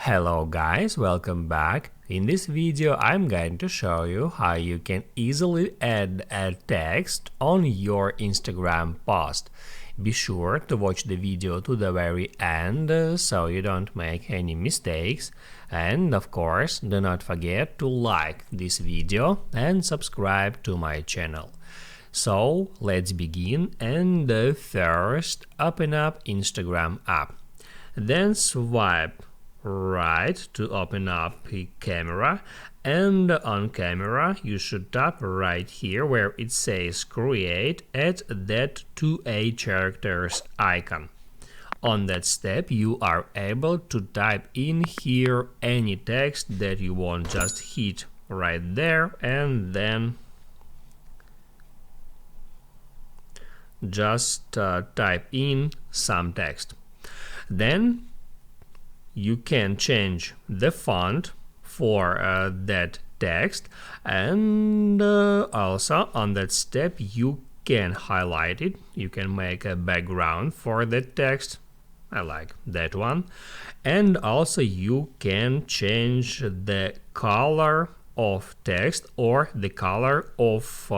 Hello guys, welcome back. In this video I'm going to show you how you can easily add a text on your Instagram post. Be sure to watch the video to the very end so you don't make any mistakes, and of course do not forget to like this video and subscribe to my channel. So let's begin, and first open up Instagram app, then swipe right to open up the camera, and on camera you should tap right here where it says create, add that to a characters icon. On that step you are able to type in here any text that you want. Just hit right there and then just type in some text. Then you can change the font for that text, and also on that step you can highlight it. You can make a background for that text. I like that one. And also you can change the color of text or the color of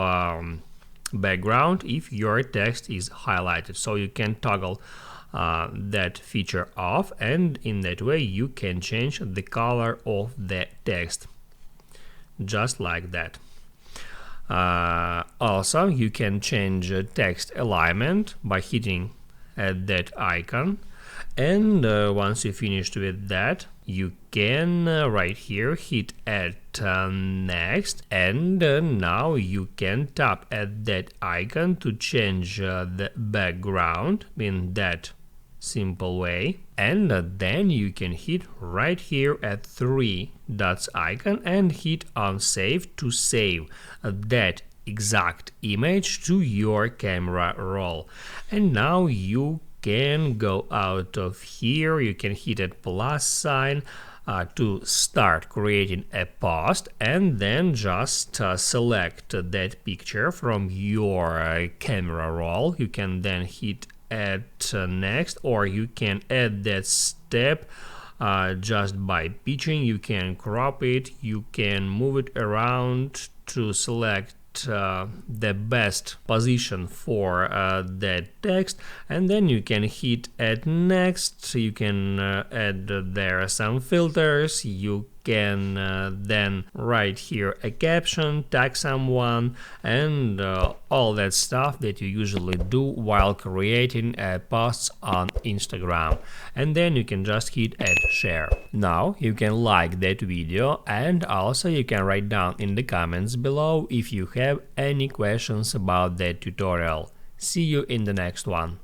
background if your text is highlighted. So you can toggle that feature off, and in that way you can change the color of the text, just like that. Also you can change text alignment by hitting that icon, and once you finished with that you can right here hit add next, and now you can tap at that icon to change the background in that simple way, and then you can hit right here at three dots icon and hit on save to save that exact image to your camera roll. And now you can go out of here. You can hit a plus sign to start creating a post, and then just select that picture from your camera roll. You can then hit add next, or you can add that step just by pitching. You can crop it, you can move it around to select the best position for that text, and then you can hit add next. You can add there some filters. You can then write here a caption, tag someone, and all that stuff that you usually do while creating posts on Instagram. And then you can just hit add share. Now you can like that video, and also you can write down in the comments below if you have any questions about that tutorial. See you in the next one.